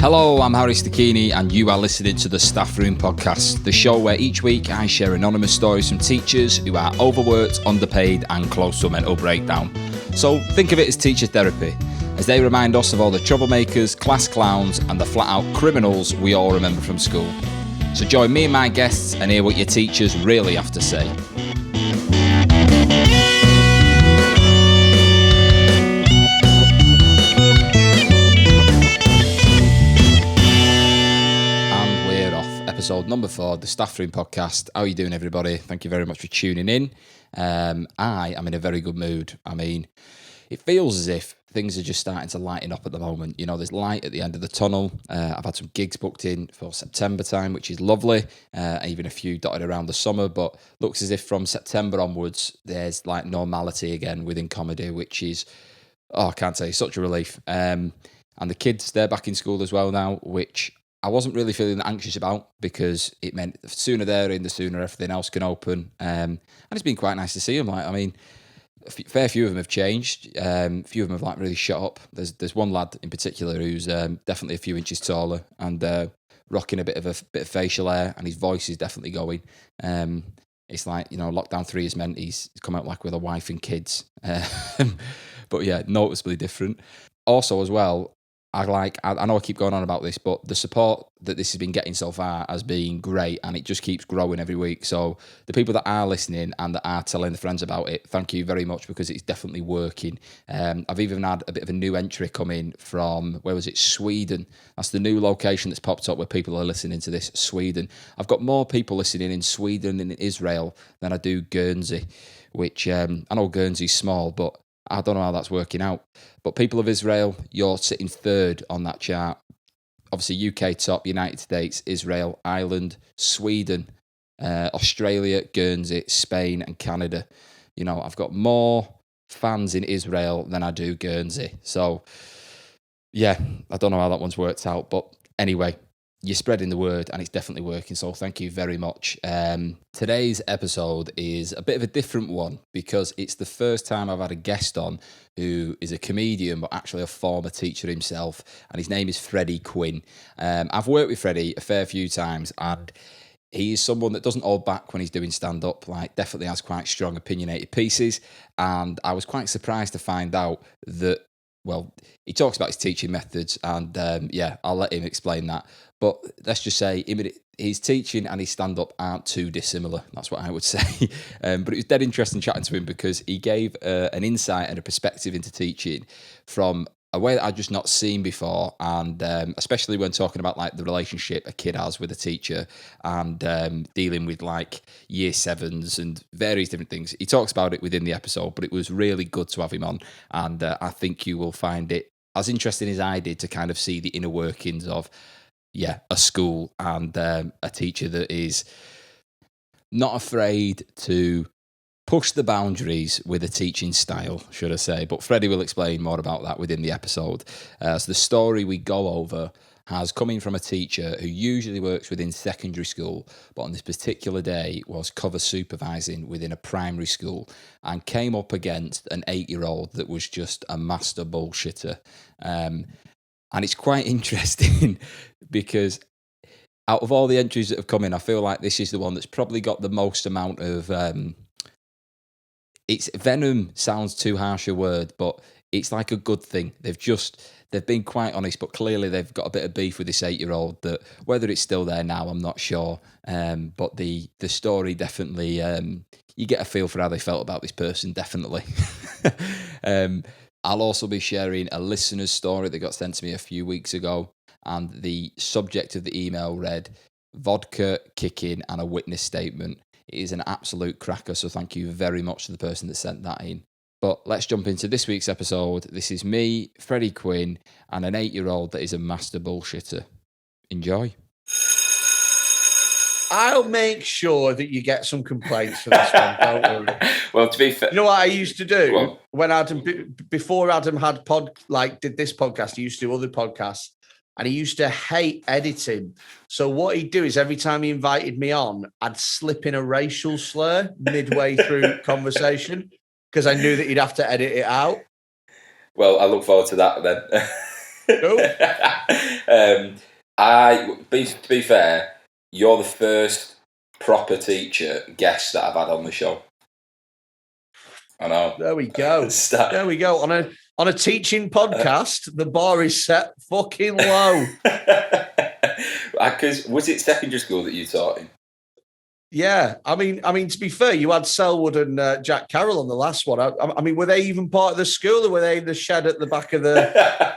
Hello, I'm Harry Stachini and you are listening to the Staff Room Podcast, the show where each week I share anonymous stories from teachers who are overworked, underpaid and close to a mental breakdown. So think of it as teacher therapy, as they remind us of all the troublemakers, class clowns and the flat-out criminals we all remember from school. So join me and my guests and hear what your teachers really have to say. Episode number 4, the Staff Room Podcast. How are you doing, everybody? Thank you very much for tuning in. I am in a very good mood. I mean, it feels as if things are just starting to lighten up at the moment. You know, there's light at the end of the tunnel. I've had some gigs booked in for September time, which is lovely. Even a few dotted around the summer, but looks as if from September onwards, there's like normality again within comedy, which is, I can't say, such a relief. And the kids, they're back in school as well now, which I wasn't really feeling anxious about because it meant the sooner they're in, the sooner everything else can open. And it's been quite nice to see them. Like, I mean, fair few of them have changed. Few of them have like really shut up. There's one lad in particular who's definitely a few inches taller and rocking a bit of facial hair, and his voice is definitely going. It's like, you know, lockdown 3 has meant he's come out like with a wife and kids. But yeah, noticeably different. Also as well, I know I keep going on about this, but the support that this has been getting so far has been great, and it just keeps growing every week. So the people that are listening and that are telling their friends about it, thank you very much, because it's definitely working. I've even had a bit of a new entry come in from, where was it, Sweden. That's the new location that's popped up where people are listening to this, Sweden. I've got more people listening in Sweden and in Israel than I do Guernsey, which I know Guernsey's small, but I don't know how that's working out. But people of Israel, you're sitting third on that chart. Obviously, UK top, United States, Israel, Ireland, Sweden, Australia, Guernsey, Spain, and Canada. You know, I've got more fans in Israel than I do Guernsey. So, yeah, I don't know how that one's worked out. But anyway, you're spreading the word and it's definitely working, so thank you very much. Today's episode is a bit of a different one because it's the first time I've had a guest on who is a comedian but actually a former teacher himself, and his name is Freddy Quinne. I've worked with Freddy a fair few times, and he is someone that doesn't hold back when he's doing stand-up, like definitely has quite strong opinionated pieces, and I was quite surprised to find out that, well, he talks about his teaching methods, and I'll let him explain that. But let's just say his teaching and his stand-up aren't too dissimilar. That's what I would say. But it was dead interesting chatting to him because he gave an insight and a perspective into teaching from a way that I'd just not seen before, and especially when talking about like the relationship a kid has with a teacher and dealing with like year 7s and various different things. He talks about it within the episode, but it was really good to have him on, and I think you will find it as interesting as I did to kind of see the inner workings of a school and a teacher that is not afraid to push the boundaries with a teaching style, should I say. But Freddie will explain more about that within the episode. So the story we go over has come in from a teacher who usually works within secondary school, but on this particular day was cover supervising within a primary school and came up against an 8-year-old that was just a master bullshitter. And it's quite interesting because out of all the entries that have come in, I feel like this is the one that's probably got the most amount of... it's venom sounds too harsh a word, but it's like a good thing. They've been quite honest, but clearly they've got a bit of beef with this 8-year-old that whether it's still there now, I'm not sure. But the story definitely, you get a feel for how they felt about this person, definitely. I'll also be sharing a listener's story that got sent to me a few weeks ago, and the subject of the email read, vodka, kicking, and a witness statement. It is an absolute cracker, so thank you very much to the person that sent that in. But let's jump into this week's episode. This is me, Freddy Quinne, and an 8-year-old that is a master bullshitter. Enjoy. I'll make sure that you get some complaints for this one, don't worry. Well, to be fair... You know what I used to do? When Adam, before Adam had did this podcast, he used to do other podcasts, and he used to hate editing. So what he'd do is every time he invited me on, I'd slip in a racial slur midway through conversation because I knew that he'd have to edit it out. Well, I look forward to that then. Cool. To be fair, you're the first proper teacher guest that I've had on the show. I know. There we go. There we go. On a teaching podcast, the bar is set fucking low. Because was it secondary school that you taught in? Yeah, I mean, to be fair, you had Selwood and Jack Carroll on the last one. I mean, were they even part of the school, or were they in the shed at the back of the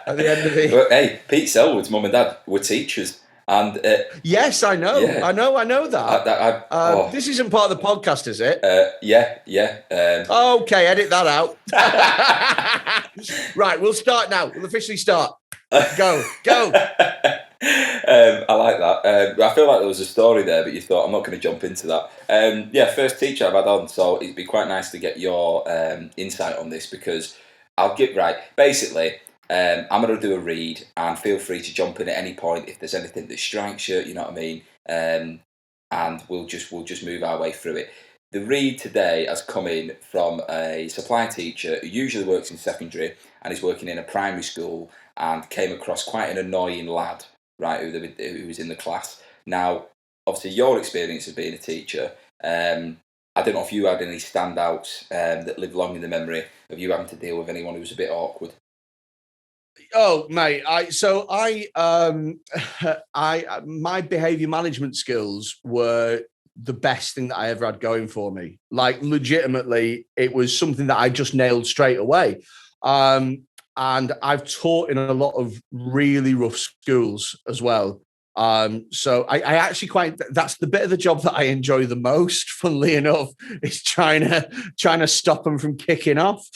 at the end of the? Well, hey, Pete Selwood's mum and dad were teachers, and yes, I know, yeah. I know that. This isn't part of the podcast, is it? Yeah. Okay, edit that out. Right, we'll start now. We'll officially start. Go. I like that. I feel like there was a story there, but you thought I'm not going to jump into that. First teacher I've had on, so it'd be quite nice to get your insight on this, because I'll get right. Basically, I'm going to do a read, and feel free to jump in at any point if there's anything that strikes you. You know what I mean? And we'll just move our way through it. The read today has come in from a supply teacher who usually works in secondary and is working in a primary school, and came across quite an annoying lad, right, who was in the class. Now, obviously, your experience of being a teacher, I don't know if you had any standouts that live long in the memory of you having to deal with anyone who was a bit awkward. Oh, mate, my behaviour management skills were the best thing that I ever had going for me. Like, legitimately, it was something that I just nailed straight away. And I've taught in a lot of really rough schools as well. So I actually that's the bit of the job that I enjoy the most, funnily enough, is trying to stop them from kicking off.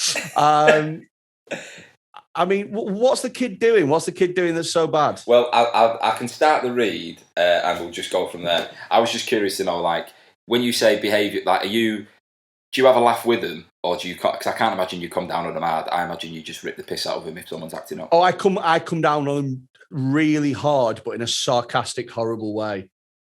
I mean, what's the kid doing? What's the kid doing that's so bad? Well, I can start the read, and we'll just go from there. I was just curious to know, like, when you say behaviour, like, do you have a laugh with them, or do you? Because I can't imagine you come down on them hard. I imagine you just rip the piss out of them if someone's acting up. Oh, I come down on them really hard, but in a sarcastic, horrible way.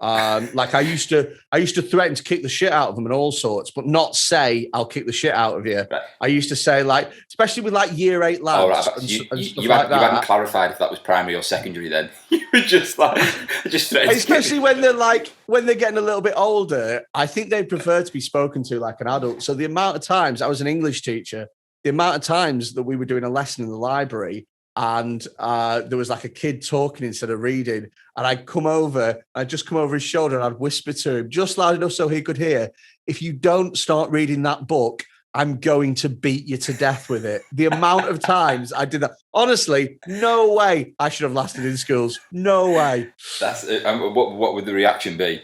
Like I used to threaten to kick the shit out of them and all sorts, but not say I'll kick the shit out of you. Right. I used to say, like, especially with like year 8 lads. Oh, right. You hadn't clarified if that was primary or secondary. Then you were just threatening. Especially when they're getting a little bit older, I think they prefer to be spoken to like an adult. So the amount of times I was an English teacher, the amount of times that we were doing a lesson in the library, and there was like a kid talking instead of reading, and I'd come over his shoulder and I'd whisper to him just loud enough so he could hear, "If you don't start reading that book, I'm going to beat you to death with it." The amount of times I did that, honestly, no way I should have lasted in schools. No way. That's it. What would the reaction be?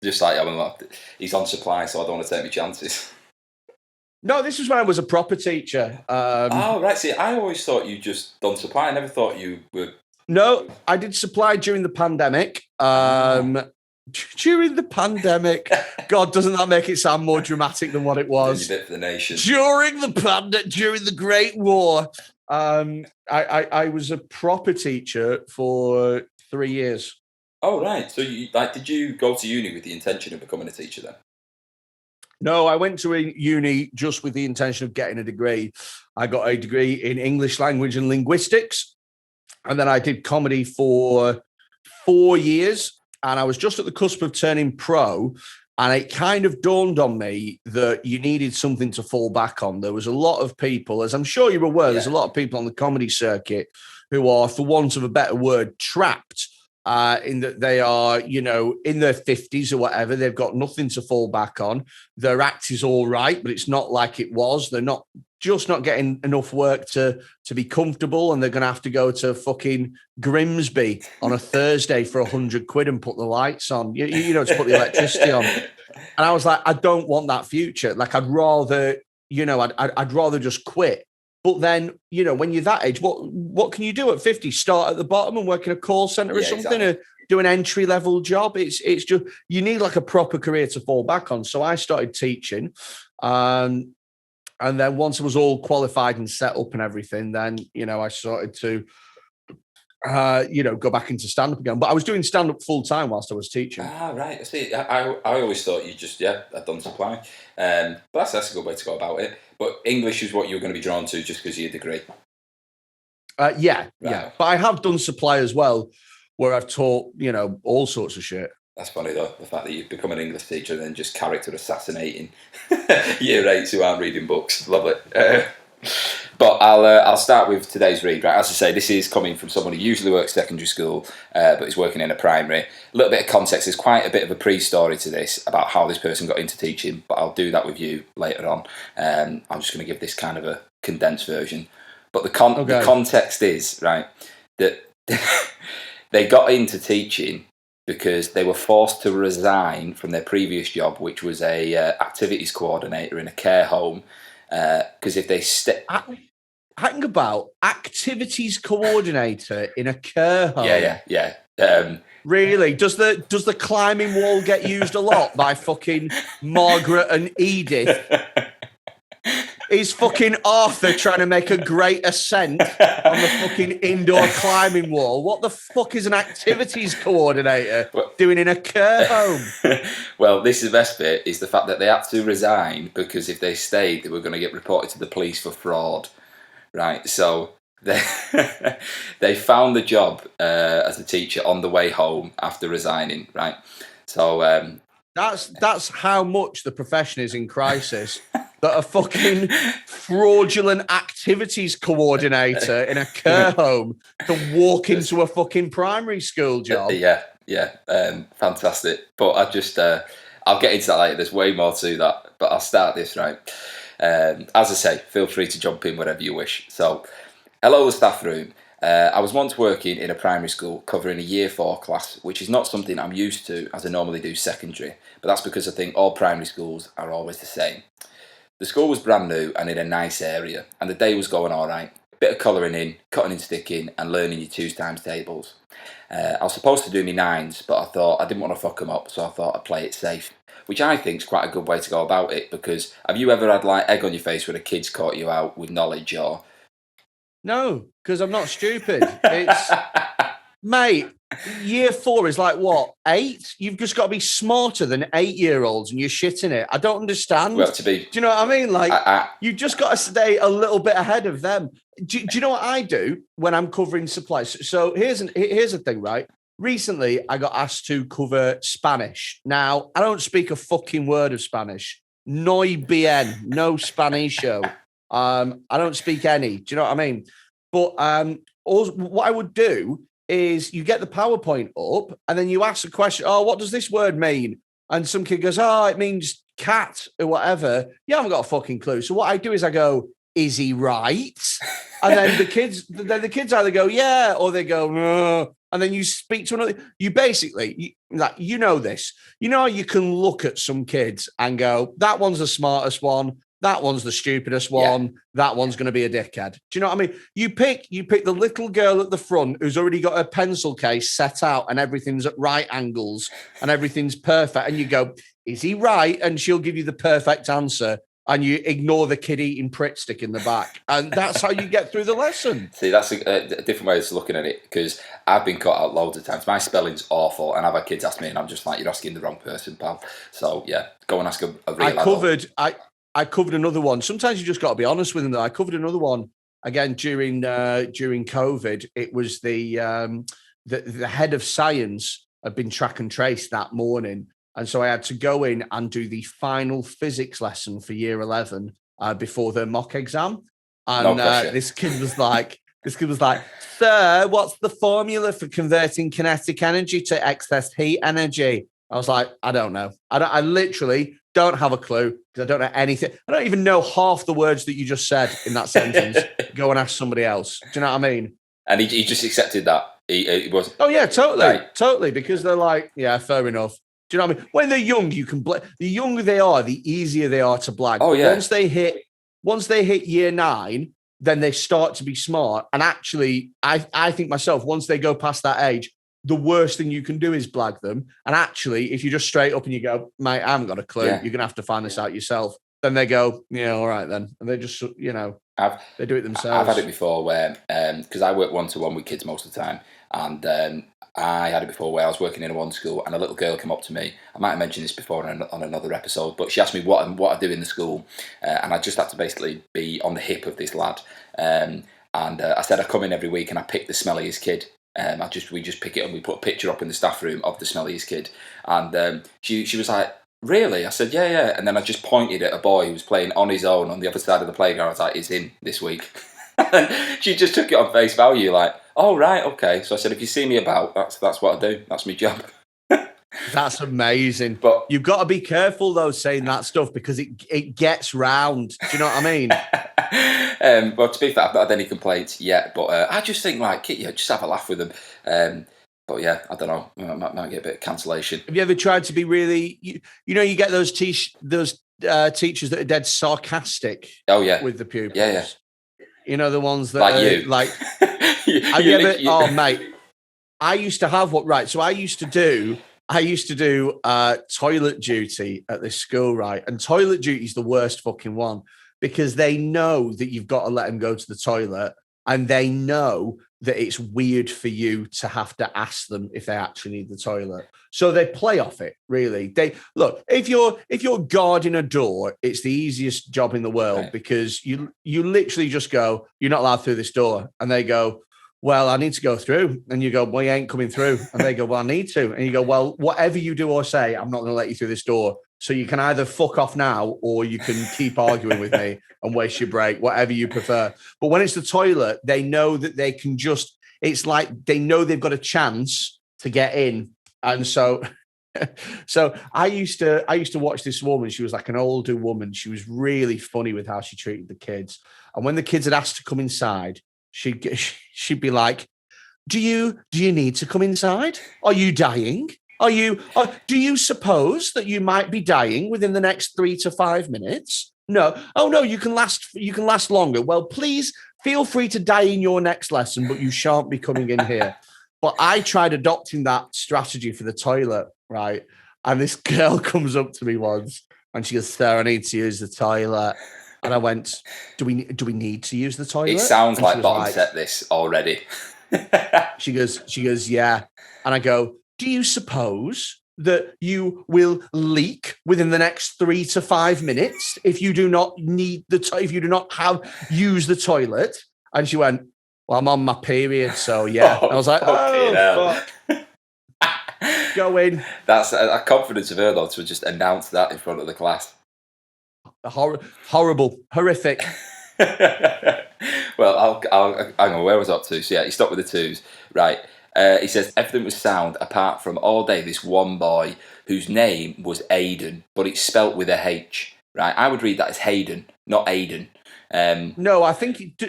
Just like, he's on supply, so I don't want to take my chances. No, this was when I was a proper teacher. Right. See, I always thought you just done supply. I never thought you were. No, I did supply during the pandemic. During the pandemic, God, doesn't that make it sound more dramatic than what it was? A bit for the nation. During the Great War, I was a proper teacher for 3 years. Oh, right. So did you go to uni with the intention of becoming a teacher then? No, I went to a uni just with the intention of getting a degree. I got a degree in English language and linguistics, and then I did comedy for 4 years, and I was just at the cusp of turning pro, and it kind of dawned on me that you needed something to fall back on. There was a lot of people, as I'm sure you're aware, there's a lot of people on the comedy circuit who are, for want of a better word, trapped in that they are, in their 50s or whatever. They've got nothing to fall back on. Their act is all right, but it's not like it was. They're not getting enough work to be comfortable, and they're going to have to go to fucking Grimsby on a Thursday for £100 and put the lights on, to put the electricity on. And I was like, I don't want that future. Like, I'd rather, I'd rather just quit. But then, when you're that age, what can you do at 50? Start at the bottom and work in a call center or something, exactly. Or do an entry-level job? It's just, you need like a proper career to fall back on. So I started teaching. And then once I was all qualified and set up and everything, then, I started to, go back into stand-up again. But I was doing stand-up full-time whilst I was teaching. Right. See, I always thought you just, I'd done supply. But that's a good way to go about it. But English is what you're going to be drawn to just because of your degree. Yeah. But I have done supply as well. where I've taught, all sorts of shit. That's funny though, the fact that you've become an English teacher and then just character assassinating year 8s who aren't reading books. Love it. But I'll start with today's read. Right, as I say, this is coming from someone who usually works secondary school, but is working in a primary. A little bit of context. There's quite a bit of a pre-story to this about how this person got into teaching, but I'll do that with you later on. I'm just going to give this kind of a condensed version. But the context is right that they got into teaching because they were forced to resign from their previous job, which was a activities coordinator in a care home. Because if they hang about activities coordinator in a care home. Yeah. Really? Does the climbing wall get used a lot by fucking Margaret and Edith? Is fucking Arthur trying to make a great ascent on the fucking indoor climbing wall? What the fuck is an activities coordinator doing in a care home? Well, this is the best bit, is the fact that they had to resign because if they stayed, they were going to get reported to the police for fraud. Right, so they found the job as a teacher on the way home after resigning, right? So that's how much the profession is in crisis. That a fucking fraudulent activities coordinator in a care home can walk into a fucking primary school job. Fantastic. But I'll get into that later. There's way more to that, but I'll start this, right? As I say, feel free to jump in wherever you wish. So, hello, the staff room. I was once working in a primary school covering a year 4 class, which is not something I'm used to as I normally do secondary, but that's because I think all primary schools are always the same. The school was brand new and in a nice area, and the day was going all right. Bit of colouring in, cutting and sticking, and learning your 2s times tables. I was supposed to do my 9s, but I thought I didn't want to fuck them up, so I thought I'd play it safe, which I think is quite a good way to go about it, because have you ever had like egg on your face when a kid's caught you out with knowledge or... No, because I'm not stupid. It's... Mate, year 4 is like what, 8? You've just got to be smarter than 8-year-olds, and you're shitting it. I don't understand. Well, do you know what I mean? Like, you just got to stay a little bit ahead of them. Do you know what I do when I'm covering supplies? So here's the thing, right? Recently, I got asked to cover Spanish. Now, I don't speak a fucking word of Spanish. No bien, no Spanisho. I don't speak any. Do you know what I mean? But what I would do is you get the PowerPoint up and then you ask the question, oh, what does this word mean? And some kid goes, oh, it means cat or whatever. You haven't got a fucking clue. So what I do is I go, is he right? And then the kids either go, yeah, or they go, no. And then you speak to another. You basically, you know this. You know, you can look at some kids and go, that one's the smartest one. That one's the stupidest one. Yeah. That one's going to be a dickhead. Do you know what I mean? You pick the little girl at the front who's already got her pencil case set out and everything's at right angles and everything's perfect. And you go, is he right? And she'll give you the perfect answer. And you ignore the kid eating Pritt stick in the back. And that's how you get through the lesson. See, that's a different way of looking at it, because I've been caught out loads of times. My spelling's awful, and I've had kids ask me, and I'm just like, you're asking the wrong person, pal. So, yeah, go and ask a real adult. I covered another one. Sometimes you just got to be honest with them, though. I covered another one, again, during COVID. It was the head of science had been track and trace that morning. And so I had to go in and do the final physics lesson for year 11 before the mock exam. And this kid was like, sir, what's the formula for converting kinetic energy to excess heat energy? I was like, I don't know. I literally don't have a clue because I don't know anything. I don't even know half the words that you just said in that sentence. Go and ask somebody else. Do you know what I mean? And he just accepted that. He was. Oh yeah, totally. Because they're like, yeah, fair enough. Do you know what I mean? When they're young, you can the younger they are, the easier they are to blag. Oh yeah. Once they hit year 9, then they start to be smart. And actually, I think myself, once they go past that age, the worst thing you can do is blag them. And actually, if you just straight up and you go, mate, I haven't got a clue. Yeah. You're going to have to find this out yourself. Then they go, yeah, all right then. And they just, they do it themselves. I've had it before where, because I work one-to-one with kids most of the time. And I had it before where I was working in a one school and a little girl came up to me. I might have mentioned this before on another episode, but she asked me what I do in the school. And I just had to basically be on the hip of this lad. And I said I come in every week and I pick the smelliest kid. We just pick it up and we put a picture up in the staff room of the smelliest kid. And she was like, really? I said, yeah. And then I just pointed at a boy who was playing on his own on the other side of the playground. I was like, he's in this week. And she just took it on face value, like, oh, right, okay. So I said, if you see me about, that's what I do. That's my job. That's amazing. But you've got to be careful, though, saying that stuff because it gets round. Do you know what I mean? Well, to be fair, I've not had any complaints yet. But I just think, like, just have a laugh with them. But yeah, I don't know. I might get a bit of cancellation. Have you ever tried to be really, you get those teachers that are dead sarcastic? Oh, yeah. With the pupils. Yeah. You know, the ones that like are, you. Like, have you ever? Oh, mate. I used to have So I used to do toilet duty at this school, right? And toilet duty is the worst fucking one because they know that you've got to let them go to the toilet, and they know that it's weird for you to have to ask them if they actually need the toilet. So they play off it, really. They look, if you're guarding a door, it's the easiest job in the world, right? Because you literally just go, you're not allowed through this door. And they go, well, I need to go through. And you go, well, you ain't coming through. And they go, well, I need to. And you go, well, whatever you do or say, I'm not going to let you through this door. So you can either fuck off now or you can keep arguing with me and waste your break, whatever you prefer. But when it's the toilet, they know that they can just, it's like they know they've got a chance to get in. And so I used to watch this woman. She was like an older woman. She was really funny with how she treated the kids. And when the kids had asked to come inside, she'd be like, do you need to come inside? Are you dying? Do you suppose that you might be dying within the next 3 to 5 minutes? No. Oh no, you can last longer. Well, please feel free to die in your next lesson, but you shan't be coming in here. But I tried adopting that strategy for the toilet, right? And this girl comes up to me once and she goes, "Sir, I need to use the toilet." And I went, do we need to use the toilet? It sounds like bottom set this already. She goes, yeah. And I go, do you suppose that you will leak within the next 3 to 5 minutes if you do not need if you do not use the toilet? And she went, well, I'm on my period, so yeah. I was like, fuck. Go in. That's a confidence of her, though, to just announce that in front of the class. Horrible, horrific. Well, hang on, where was I up to? So yeah, he stopped with the twos. Right. He says, everything was sound apart from all day this one boy whose name was Aiden, but it's spelt with a H. Right. I would read that as Hayden, not Aiden. No, I think,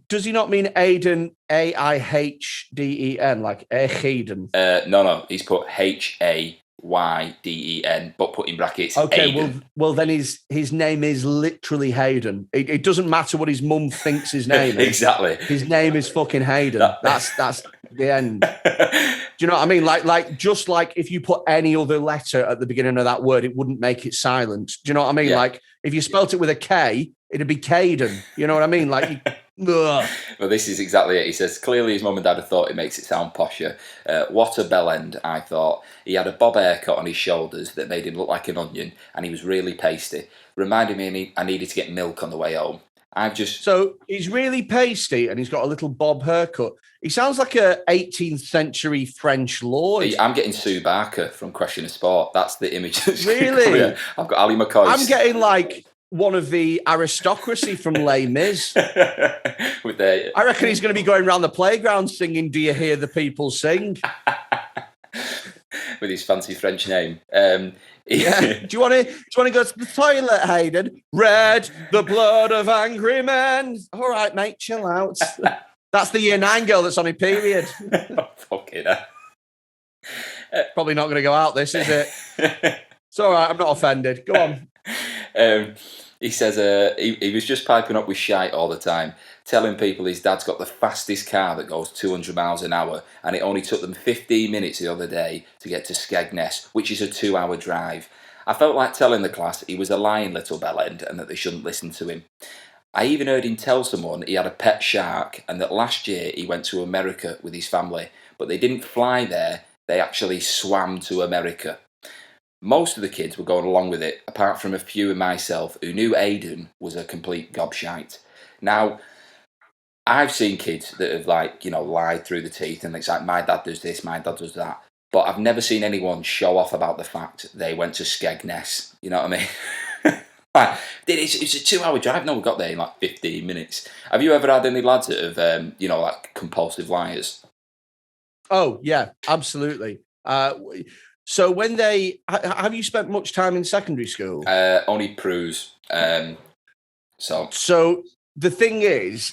does he not mean Aiden, Aihden, like Hayden? No, he's put Hayden, but put in brackets. Okay, Aiden. well then his name is literally Hayden. It doesn't matter what his mum thinks his name is. Exactly. His name is fucking Hayden. That's the end. Do you know what I mean? Like just like if you put any other letter at the beginning of that word, it wouldn't make it silent. Do you know what I mean? Yeah. Like if you spelt it with a K, it'd be Caden. You know what I mean? Like. Well, this is exactly it. He says, clearly his mum and dad have thought it makes it sound posher. What a bellend, I thought. He had a bob haircut on his shoulders that made him look like an onion, and he was really pasty. Reminded me I needed to get milk on the way home. So he's really pasty, and he's got a little bob haircut. He sounds like a 18th century French lord. I'm getting Sue Barker from Question of Sport. That's the image. Really? I've got Ali McCoy. I'm getting like one of the aristocracy from Les Mis. I reckon he's going to be going around the playground singing "Do You Hear the People Sing?" with his fancy French name. Yeah. Do you want to go to the toilet, Hayden? Red, the blood of angry men. All right, mate, chill out. That's the Year 9 girl that's on her period. Fucking hell. Probably not going to go out. This is it. It's all right. I'm not offended. Go on. He says he was just piping up with shite all the time, telling people his dad's got the fastest car that goes 200 miles an hour, and it only took them 15 minutes the other day to get to Skegness, which is a 2-hour drive. I felt like telling the class he was a lying little bellend and that they shouldn't listen to him. I even heard him tell someone he had a pet shark and that last year he went to America with his family, but they didn't fly there, they actually swam to America. Most of the kids were going along with it, apart from a few and myself who knew Aiden was a complete gobshite. Now, I've seen kids that have lied through the teeth, and it's like, my dad does this, my dad does that. But I've never seen anyone show off about the fact they went to Skegness. You know what I mean? It's a 2-hour drive. No, we got there in 15 minutes. Have you ever had any lads that have, compulsive liars? Oh, yeah, absolutely. So when have you spent much time in secondary school? Only Prues. So the thing is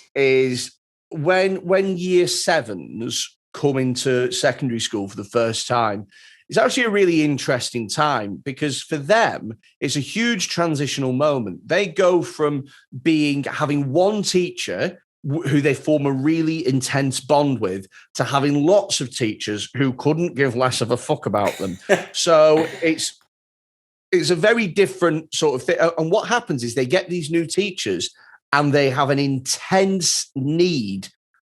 when year sevens come into secondary school for the first time, it's actually a really interesting time because for them, it's a huge transitional moment. They go from having one teacher who they form a really intense bond with to having lots of teachers who couldn't give less of a fuck about them. So it's a very different sort of thing. And what happens is they get these new teachers and they have an intense need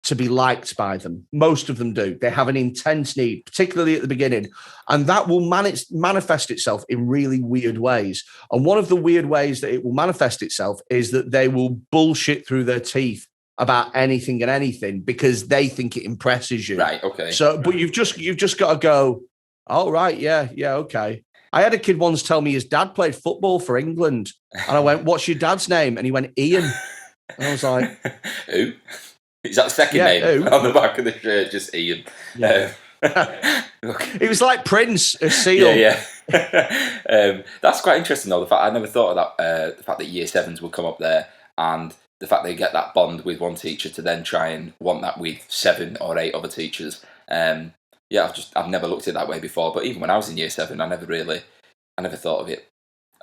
to be liked by them. Most of them do. They have an intense need, particularly at the beginning. And that will manifest itself in really weird ways. And one of the weird ways that it will manifest itself is that they will bullshit through their teeth about anything and anything because they think it impresses you. Right, okay. So, but you've just got to go, oh, right, yeah, okay. I had a kid once tell me his dad played football for England. And I went, what's your dad's name? And he went, Ian. And I was like... Who? Is that the second name on the back of the shirt? Just Ian. Yeah. It was like Prince, a seal. Yeah. That's quite interesting, though. I never thought of that. The fact that year sevens would come up there, and the fact they get that bond with one teacher to then try and want that with 7 or 8 other teachers. I've never looked at it that way before. But even when I was in year 7, I never thought of it.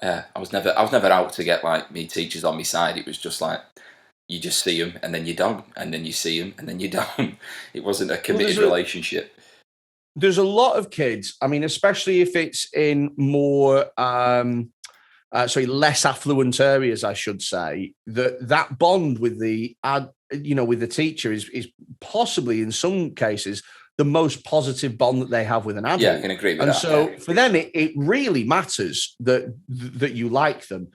I was never out to get me teachers on my side. It was just you just see them and then you don't, and then you see them and then you don't. It wasn't a committed relationship. There's a lot of kids, I mean, especially if it's in more, less affluent areas, I should say, that bond with the teacher is possibly in some cases the most positive bond that they have with an adult. Yeah, I can agree with that. And so for them, it really matters that you like them.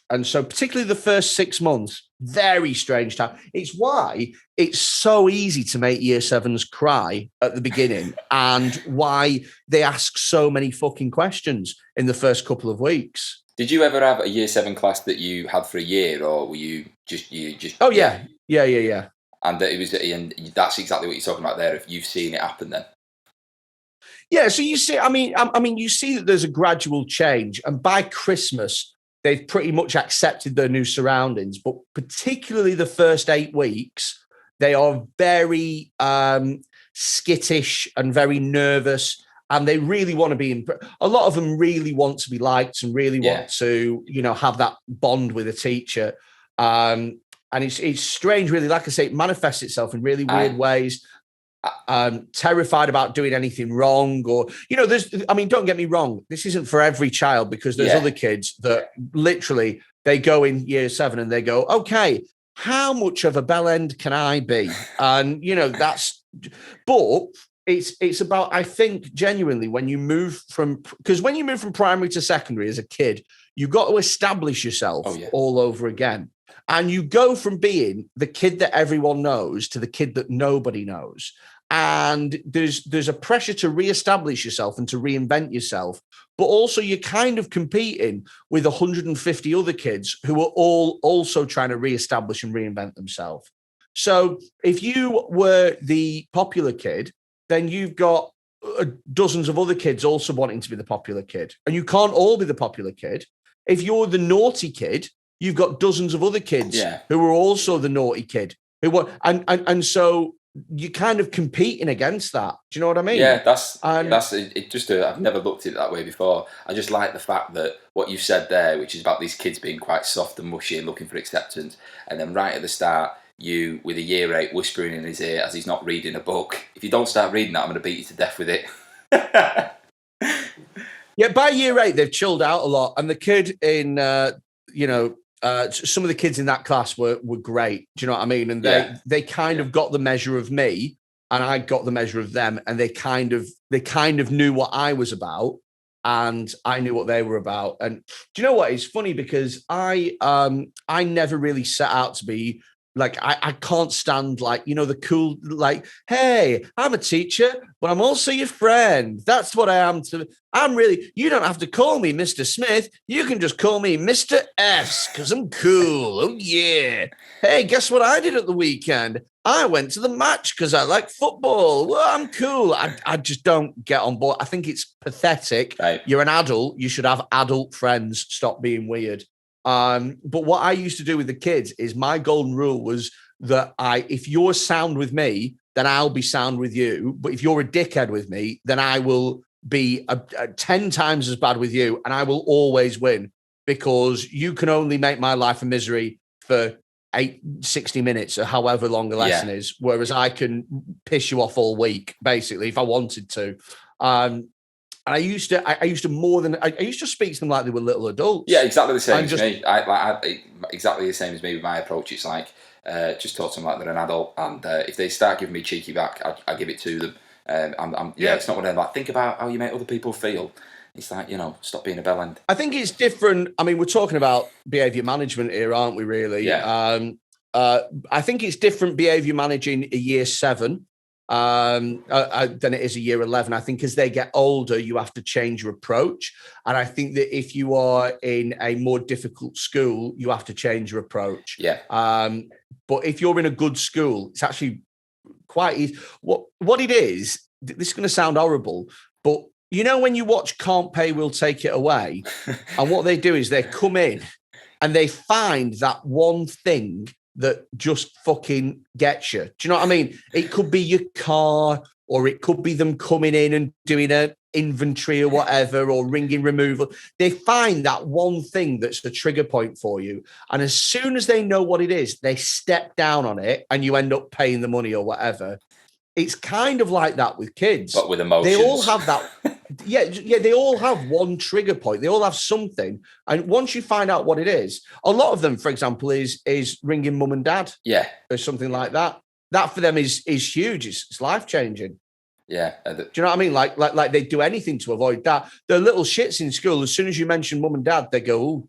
And so particularly the first 6 months, very strange time. It's why it's so easy to make year sevens cry at the beginning and why they ask so many fucking questions in the first couple of weeks. Did you ever have a year 7 class that you had for a year, or were you just... Oh, yeah. And that's exactly what you're talking about there, if you've seen it happen then. Yeah, so you see, I mean, you see that there's a gradual change, and by Christmas, they've pretty much accepted their new surroundings, but particularly the first 8 weeks, they are very skittish and very nervous, and they really want to be a lot of them really want to be liked and really want to, have that bond with a teacher. And it's strange, really. Like I say, it manifests itself in really weird ways. Terrified about doing anything wrong, or don't get me wrong, this isn't for every child, because there's other kids that literally they go in year 7 and they go, okay, how much of a bellend can I be? And but it's about, I think, genuinely, when you move from primary to secondary as a kid, you've got to establish yourself all over again. And you go from being the kid that everyone knows to the kid that nobody knows. And there's a pressure to reestablish yourself and to reinvent yourself. But also you're kind of competing with 150 other kids who are all also trying to reestablish and reinvent themselves. So if you were the popular kid, then you've got dozens of other kids also wanting to be the popular kid. And you can't all be the popular kid. If you're the naughty kid, you've got dozens of other kids who are also the naughty kid. And so you're kind of competing against that. Do you know what I mean? Yeah, that's it. I've never looked at it that way before. I just like the fact that what you said there, which is about these kids being quite soft and mushy and looking for acceptance, and then right at the start, you with a year 8 whispering in his ear as he's not reading a book, if you don't start reading that, I'm going to beat you to death with it. Yeah, by year 8, they've chilled out a lot, and the kid in some of the kids in that class were great. Do you know what I mean? And they kind of got the measure of me, and I got the measure of them, and they kind of knew what I was about, and I knew what they were about. And do you know what? It's funny because I never really set out to be Like, I can't stand, like, you know, the cool, like, hey, I'm a teacher, but I'm also your friend. That's what I am. You don't have to call me Mr. Smith. You can just call me Mr. S because I'm cool. Oh, yeah. Hey, guess what I did at the weekend? I went to the match because I like football. Well, I'm cool. I just don't get on board. I think it's pathetic. Right. You're an adult. You should have adult friends. Stop being weird. But what I used to do with the kids is my golden rule was that if you're sound with me, then I'll be sound with you. But if you're a dickhead with me, then I will be 10 times as bad with you, and I will always win because you can only make my life a misery for 60 minutes or however long the lesson is, whereas I can piss you off all week, basically, if I wanted to. And I used to speak to them like they were little adults. Yeah, exactly the same as me. Exactly the same as me with my approach. It's like, just talk to them like they're an adult, and if they start giving me cheeky back, I give it to them. It's not one of them like, think about how you make other people feel. It's like, you know, stop being a bellend. I think it's different. I mean, we're talking about behaviour management here, aren't we, really? Yeah. I think it's different behaviour managing a year 7 than it is a year 11. I think as they get older, you have to change your approach. And I think that if you are in a more difficult school, you have to change your approach. Yeah. But if you're in a good school, it's actually quite easy. What it is, this is going to sound horrible, but you know, when you watch Can't Pay, We'll Take It Away, and what they do is they come in and they find that one thing that just fucking gets you. Do you know what I mean? It could be your car, or it could be them coming in and doing an inventory or whatever, or ringing removal. They find that one thing that's the trigger point for you. And as soon as they know what it is, they step down on it and you end up paying the money or whatever. It's kind of like that with kids. But with emotions. They all have that. Yeah, they all have one trigger point. They all have something. And once you find out what it is, a lot of them, for example, is ringing mum and dad. Yeah. Or something like that. That for them is huge. It's life-changing. Yeah. Do you know what I mean? Like they do anything to avoid that. They're little shits in school. As soon as you mention mum and dad, they go,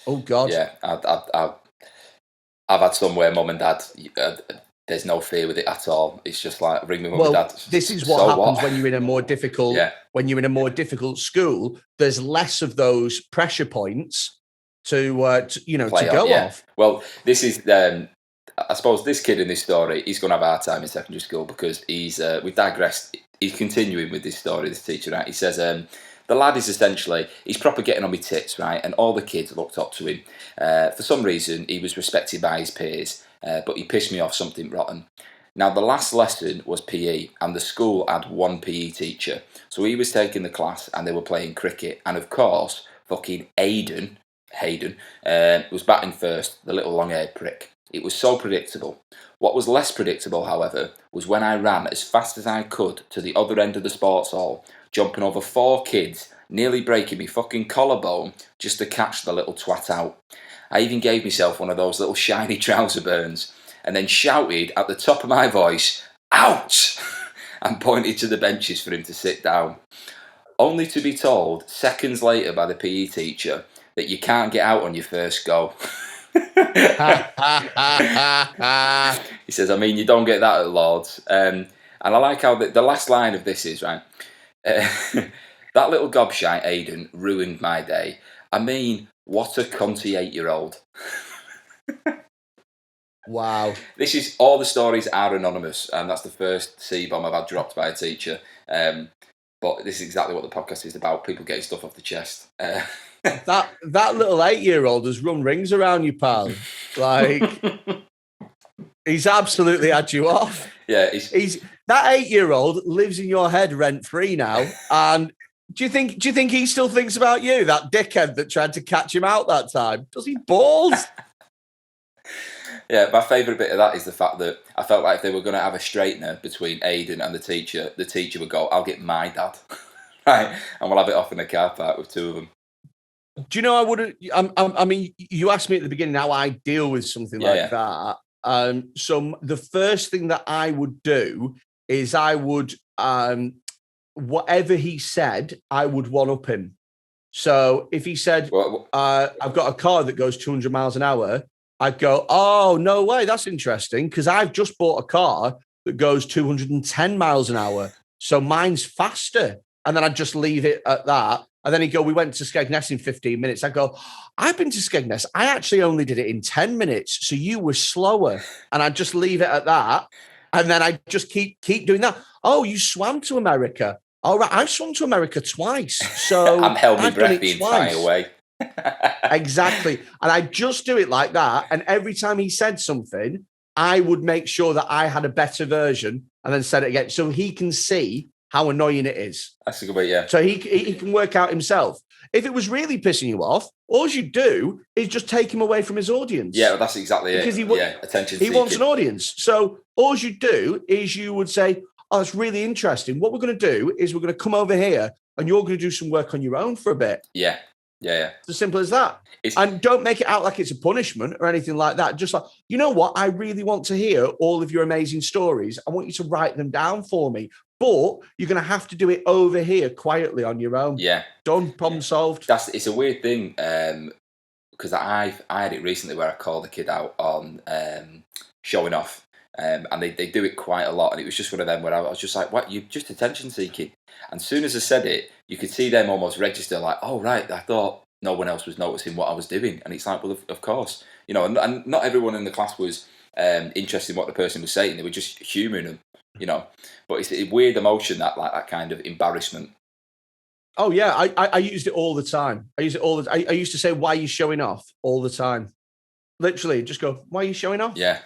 oh God. Yeah. I've had some where mum and dad... there's no fear with it at all. It's just like, ring me mum and dad. This is what happens when you're in a more difficult when you're in a more difficult school. There's less of those pressure points to go off. Well, this is I suppose this kid in this story, he's going to have a hard time in secondary school because we've digressed. He's continuing with this story, this teacher, right? He says, the lad is essentially, he's proper getting on my tits, right? And all the kids looked up to him. For some reason, he was respected by his peers. But he pissed me off something rotten. Now, the last lesson was PE, and the school had one PE teacher. So he was taking the class, and they were playing cricket. And of course, fucking Hayden was batting first, the little long-haired prick. It was so predictable. What was less predictable, however, was when I ran as fast as I could to the other end of the sports hall, jumping over 4 kids, nearly breaking me fucking collarbone just to catch the little twat out. I even gave myself one of those little shiny trouser burns and then shouted at the top of my voice, "Out!" and pointed to the benches for him to sit down. Only to be told seconds later by the PE teacher that you can't get out on your first go. He says, I mean, you don't get that at Lord's. And I like how the last line of this is, right? That little gobshite Aidan ruined my day. I mean, what a cunty 8-year-old. Wow. This is, all the stories are anonymous, and that's the first C-bomb I've had dropped by a teacher. But this is exactly what the podcast is about, people getting stuff off the chest. That little 8-year-old has run rings around you, pal. Like, he's absolutely had you off. Yeah, he's that 8-year-old lives in your head rent-free now, and do you think he still thinks about you, that dickhead that tried to catch him out that time? Does he balls? Yeah, my favourite bit of that is the fact that I felt like if they were going to have a straightener between Aidan and the teacher would go, I'll get my dad, right? And we'll have it off in the car park with 2 of them. Do you know, I mean, you asked me at the beginning how I deal with something that. So the first thing that I would do is I would, whatever he said, I would one-up him. So if he said, I've got a car that goes 200 miles an hour, I'd go, oh, no way, that's interesting, because I've just bought a car that goes 210 miles an hour, so mine's faster. And then I'd just leave it at that. And then he'd go, we went to Skegness in 15 minutes. I'd go, I've been to Skegness. I actually only did it in 10 minutes, so you were slower. And I'd just leave it at that. And then I'd just keep doing that. Oh, you swam to America. All right, I've swum to America twice. So I'm held my breath the entire way. Exactly. And I just do it like that. And every time he said something, I would make sure that I had a better version and then said it again, so he can see how annoying it is. That's a good way, yeah. So he can work out himself. If it was really pissing you off, all you do is just take him away from his audience. Yeah, well, that's exactly it. Attention seeking. He wants an audience. So all you do is you would say, oh, it's really interesting. What we're going to do is we're going to come over here and you're going to do some work on your own for a bit. Yeah. It's as simple as that. And don't make it out like it's a punishment or anything like that. Just like, you know what? I really want to hear all of your amazing stories. I want you to write them down for me. But you're going to have to do it over here quietly on your own. Yeah. Done. Problem solved. It's a weird thing because I had it recently where I called a kid out on showing off. And they do it quite a lot. And it was just one of them where I was just like, what? You're just attention seeking. And as soon as I said it, you could see them almost register like, oh, right, I thought no one else was noticing what I was doing. And it's like, well, of course. You know, and not everyone in the class was interested in what the person was saying. They were just humouring them, you know. But it's a weird emotion, that kind of embarrassment. Oh, yeah. I used it all the time. I used to say, why are you showing off all the time? Literally, just go, why are you showing off? Yeah.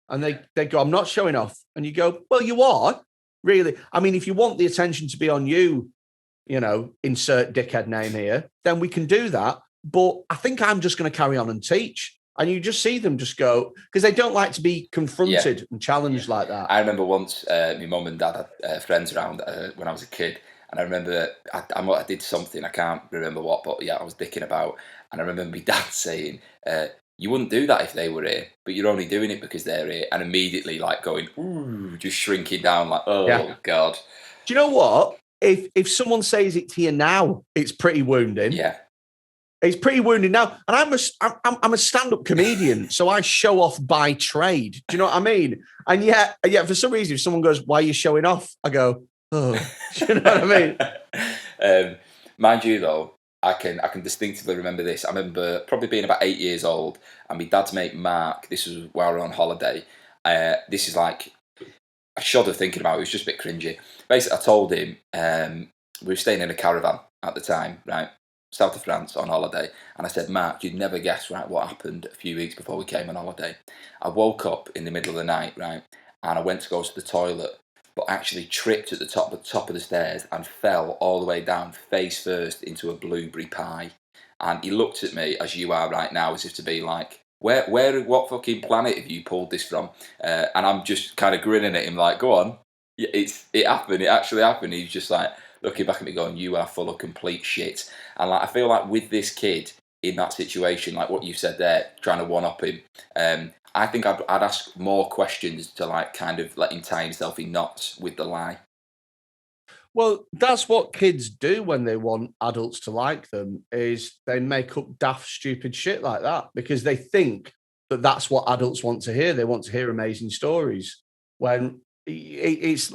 And they go, I'm not showing off. And you go, well, you are, really. I mean, if you want the attention to be on you, you know, insert dickhead name here, then we can do that. But I think I'm just going to carry on and teach. And you just see them just go, because they don't like to be confronted and challenged like that. I remember once my mum and dad had friends around when I was a kid. And I remember I did something, I can't remember what, but yeah, I was dicking about. And I remember my dad saying, you wouldn't do that if they were here, but you're only doing it because they're here. And immediately like going, ooh, just shrinking down like, oh, God. Do you know what? If someone says it to you now, it's pretty wounding. Yeah. It's pretty wounding now. And I'm a stand-up comedian, so I show off by trade. Do you know what I mean? And yet, for some reason, if someone goes, why are you showing off? I go, oh, do you know what I mean? Mind you, though, I can distinctly remember this. I remember probably being about 8 years old, and my dad's mate Mark, this was while we were on holiday. This is like, I shudder thinking about it. It was just a bit cringy. Basically, I told him, we were staying in a caravan at the time, right? South of France on holiday. And I said, Mark, you'd never guess, right, what happened a few weeks before we came on holiday. I woke up in the middle of the night, right? And I went to go to the toilet, but actually tripped at the top of the stairs and fell all the way down face first into a blueberry pie. And he looked at me, as you are right now, as if to be like, what fucking planet have you pulled this from? And I'm just kind of grinning at him like, go on. It happened. It actually happened. He's just like looking back at me going, you are full of complete shit. And like, I feel like with this kid in that situation, like what you said there, trying to one-up him, I think I'd ask more questions to like kind of let him tie himself in knots with the lie. Well, that's what kids do when they want adults to like them, is they make up daft, stupid shit like that because they think that that's what adults want to hear. They want to hear amazing stories when it's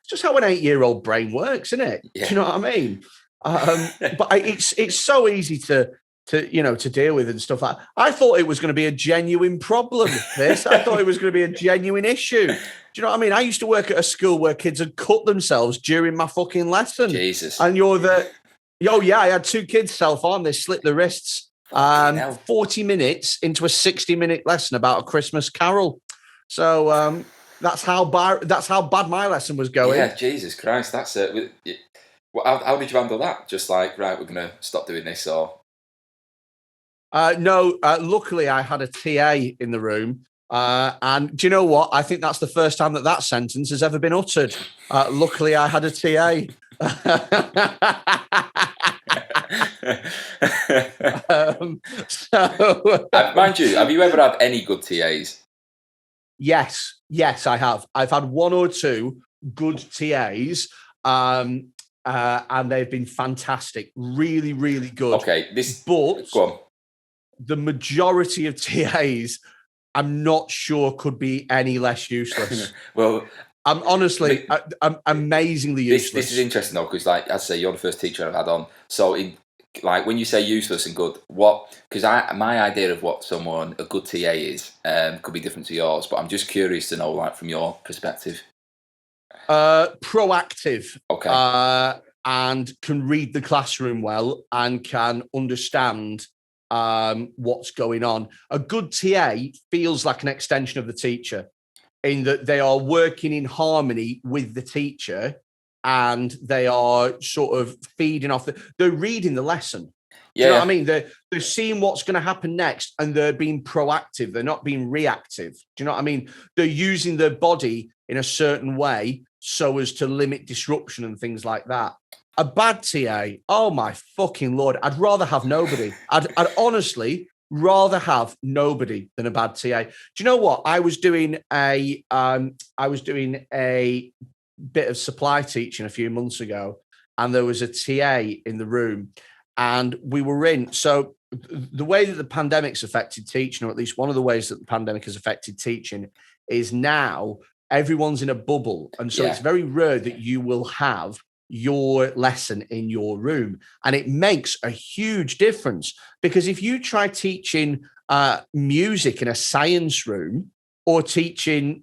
just how an 8-year-old brain works, isn't it? Yeah. Do you know what I mean? But it's so easy to deal with and stuff like that. I thought it was going to be a genuine problem, this. I thought it was going to be a genuine issue. Do you know what I mean? I used to work at a school where kids had cut themselves during my fucking lesson. Jesus. And I had 2 kids self-harm. They slit their wrists 40 minutes into a 60-minute lesson about A Christmas Carol. So that's how bad my lesson was going. Yeah, Jesus Christ. That's it. How did you handle that? Just like, right, we're going to stop doing this, or... No, luckily I had a TA in the room. And do you know what? I think that's the first time that sentence has ever been uttered. Luckily I had a TA. Mind you, have you ever had any good TAs? Yes, I have. I've had 1 or 2 good TAs. And they've been fantastic. Really, really good. Okay, but go on. The majority of TAs I'm not sure could be any less useless. Well, I'm honestly, I'm amazingly useless. This is interesting though, because like I say, you're the first teacher I've had on. So like when you say useless and good, because my idea of what a good TA is could be different to yours, but I'm just curious to know, like, from your perspective. Proactive. Okay. And can read the classroom well and can understand what's going on. A good TA feels like an extension of the teacher, in that they are working in harmony with the teacher and they are sort of feeding off they're reading the lesson. Do you know what I mean? They're seeing what's going to happen next and they're being proactive. They're not being reactive. Do you know what I mean? They're using their body in a certain way so as to limit disruption and things like that. A bad TA, oh my fucking Lord, I'd rather have nobody. I'd honestly rather have nobody than a bad TA. Do you know what? I was doing a bit of supply teaching a few months ago, and there was a TA in the room, and we were in. So the way that the pandemic's affected teaching, or at least one of the ways that the pandemic has affected teaching, is now everyone's in a bubble, and so it's very rare that you will have your lesson in your room. And it makes a huge difference, because if you try teaching music in a science room, or teaching,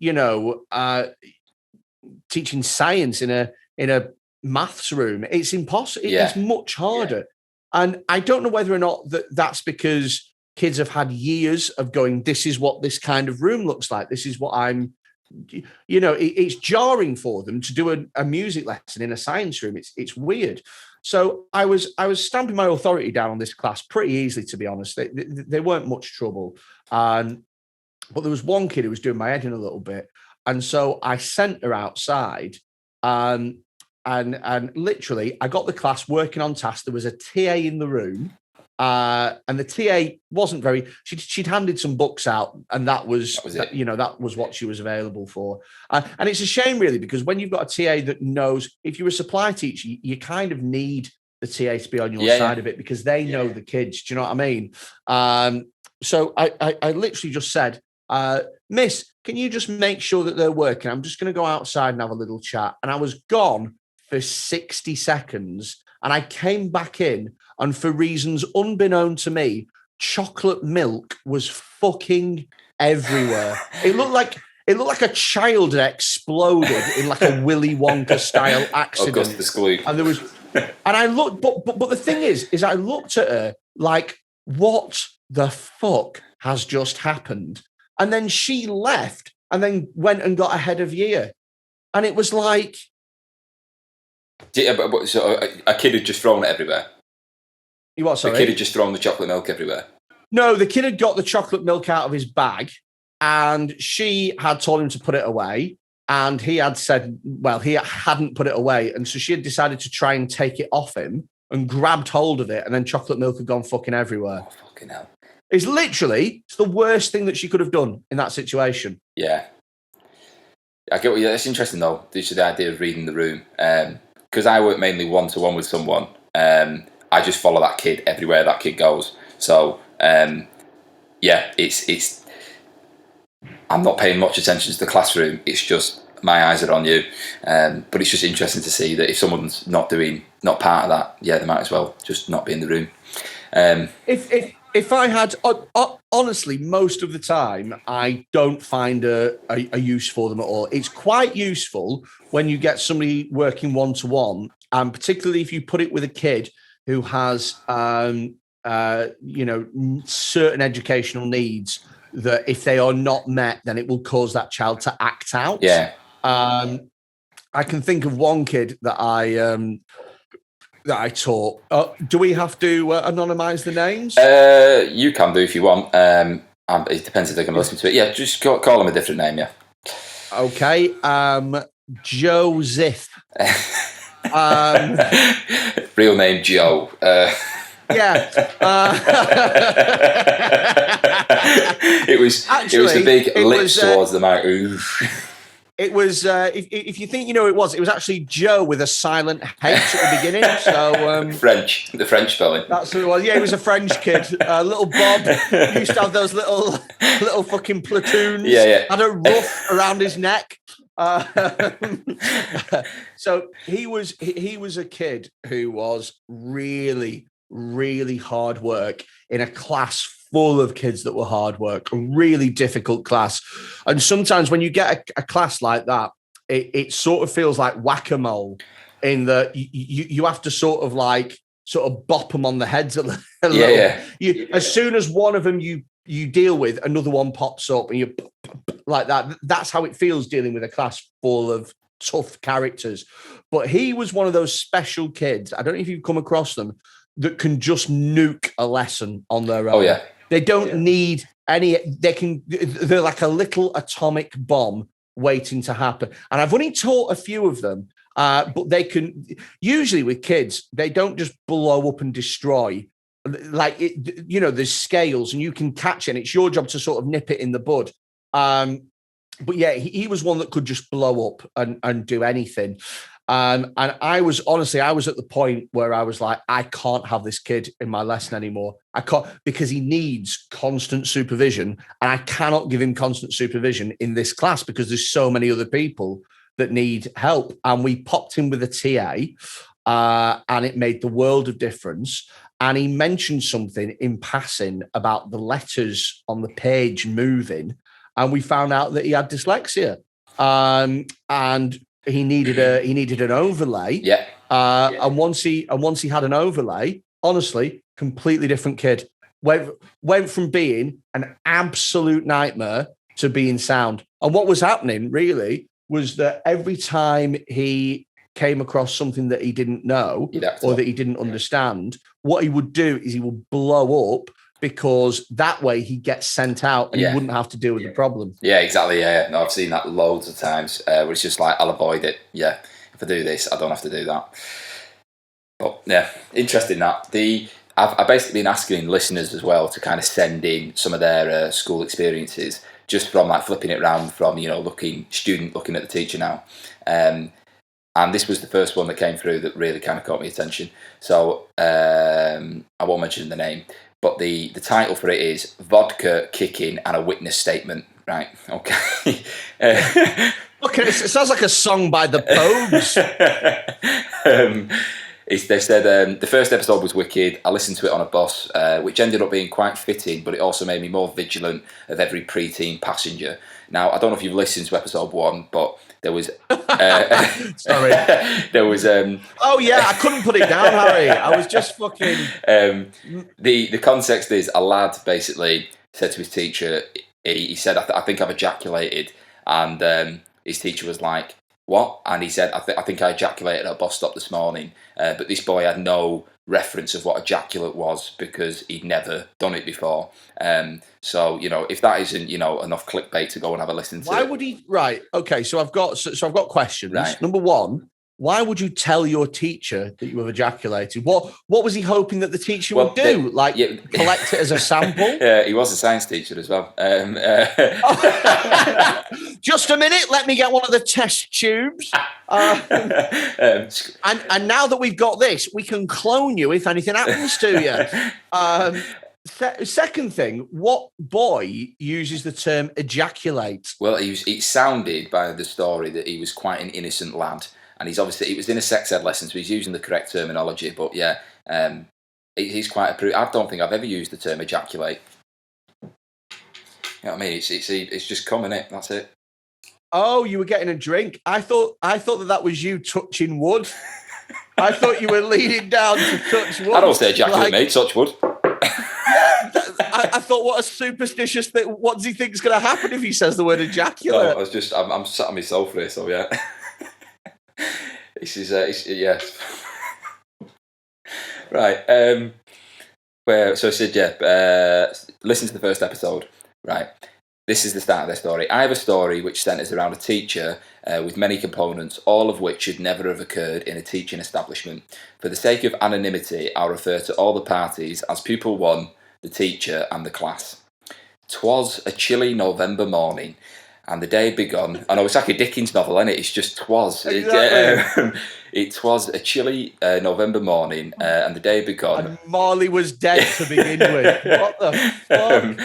teaching science in a maths room, it's impossible. It's much harder. And I don't know whether or not that's because kids have had years of going, this is what this kind of room looks like. This is what I'm, it's jarring for them to do a music lesson in a science room. It's weird. So I was stamping my authority down on this class pretty easily, to be honest. They weren't much trouble. But there was one kid who was doing my head in a little bit. And so I sent her outside, and literally I got the class working on tasks. There was a TA in the room. And the TA wasn't very. She'd handed some books out, and that was that was what she was available for. And it's a shame, really, because when you've got a TA that knows, if you're a supply teacher, you kind of need the TA to be on your side of it, because they know the kids. Do you know what I mean? So I literally just said, Miss, can you just make sure that they're working? I'm just going to go outside and have a little chat. And I was gone for 60 seconds, and I came back in. And for reasons unbeknown to me, chocolate milk was fucking everywhere. It looked like a child had exploded in like a Willy Wonka style accident. And there was, and I looked, but the thing is I looked at her like, what the fuck has just happened? And then she left and then went and got ahead of year. And it was like, so a kid had just thrown it everywhere. What, sorry? The kid had just thrown the chocolate milk everywhere. No, the kid had got the chocolate milk out of his bag, and she had told him to put it away. And he had said, well, he hadn't put it away. And so she had decided to try and take it off him and grabbed hold of it. And then chocolate milk had gone fucking everywhere. Oh, fucking hell. It's the worst thing that she could have done in that situation. Yeah. I get what that's interesting, though. This is the idea of reading the room. Because I work mainly one-to-one with someone. I just follow that kid everywhere that kid goes. So, it's. I'm not paying much attention to the classroom. It's just my eyes are on you. But it's just interesting to see that if someone's not part of that, they might as well just not be in the room. If I had, honestly, most of the time, I don't find a use for them at all. It's quite useful when you get somebody working one-to-one, and particularly if you put it with a kid who has, certain educational needs that if they are not met, then it will cause that child to act out. Yeah. I can think of one kid that I taught. Do we have to anonymise the names? You can do if you want. It depends if they're going to listen to it. Yeah, just call them a different name, yeah. Okay. Joseph. Real name Joe. Yeah. It was the big lips towards the mouth. It was, if you think you know who it was actually Joe with a silent H at the beginning. So the French spelling. That's who it was. Yeah, he was a French kid. Little Bob used to have those little fucking platoons. Yeah. Had a ruff around his neck. So he was a kid who was really, really hard work in a class full of kids that were hard work, a really difficult class. And sometimes when you get a class like that, it sort of feels like whack-a-mole in that you have to sort of bop them on the heads a little. Yeah. As soon as one of them you deal with, another one pops up and you like that. That's how it feels dealing with a class full of tough characters. But he was one of those special kids. I don't know if you've come across them that can just nuke a lesson on their own. Oh yeah. They don't need any. They're like a little atomic bomb waiting to happen. And I've only taught a few of them, but they can. Usually with kids, they don't just blow up and destroy. Like there's scales, and you can catch it. And it's your job to sort of nip it in the bud. But yeah, he was one that could just blow up and do anything. And I was at the point where I was like, I can't have this kid in my lesson anymore. I can't, because he needs constant supervision, and I cannot give him constant supervision in this class because there's so many other people that need help. And we popped him with a TA, and it made the world of difference. And he mentioned something in passing about the letters on the page moving, and we found out that he had dyslexia. And he needed an overlay. Yeah. And once he had an overlay, honestly, completely different kid. Went from being an absolute nightmare to being sound. And what was happening really was that every time he came across something that he didn't know or that he didn't understand, what he would do is he would blow up, because that way he gets sent out and he wouldn't have to deal with the problem. Yeah, exactly. Yeah. No, I've seen that loads of times where it's just like, I'll avoid it. Yeah. If I do this, I don't have to do that. But yeah, interesting that. I've basically been asking listeners as well to kind of send in some of their school experiences, just from like flipping it around from, looking at the teacher now. And this was the first one that came through that really kind of caught my attention. So I won't mention the name. But the title for it is Vodka, Kicking and a Witness Statement. Right, okay. Okay, it sounds like a song by the Pogues. They said the first episode was wicked. I listened to it on a bus, which ended up being quite fitting, but it also made me more vigilant of every preteen passenger. Now, I don't know if you've listened to episode 1, but there was... Sorry. There was... oh, yeah, I couldn't put it down, Harry. I was just fucking... The context is a lad basically said to his teacher, he said, I think I've ejaculated. And his teacher was like, what? And he said, I think I ejaculated at a bus stop this morning. But this boy had no reference of what ejaculate was because he'd never done it before. So, if that isn't, enough clickbait to go and have a listen to. Why would he? Right. Okay. So I've got questions. Right. Number one, why would you tell your teacher that you have ejaculated? What was he hoping that the teacher would do? Collect it as a sample? Yeah, he was a science teacher as well. Just a minute, let me get one of the test tubes. And now that we've got this, we can clone you if anything happens to you. Second thing, what boy uses the term ejaculate? Well, it sounded by the story that he was quite an innocent lad. And it was in a sex ed lesson, so he's using the correct terminology. But yeah, he's quite I don't think I've ever used the term ejaculate. You know what I mean? It's just coming in. That's it. Oh, you were getting a drink. I thought that was you touching wood. I thought you were leaning down to touch wood. I don't say ejaculate, mate. Touch wood. Yeah, I thought, what a superstitious thing. What does he think is going to happen if he says the word ejaculate? No, I'm sat on my sofa here, so yeah. This is yes. Right. So I said, listen to the first episode. Right. This is the start of their story. I have a story which centres around a teacher with many components, all of which should never have occurred in a teaching establishment. For the sake of anonymity, I'll refer to all the parties as Pupil 1, the teacher and the class. 'Twas a chilly November morning, And the day had begun. I know it's like a Dickens novel, isn't it? It's just 'twas. Exactly. It was a chilly November morning, and the day had begun. And Marley was dead to begin with. What the fuck?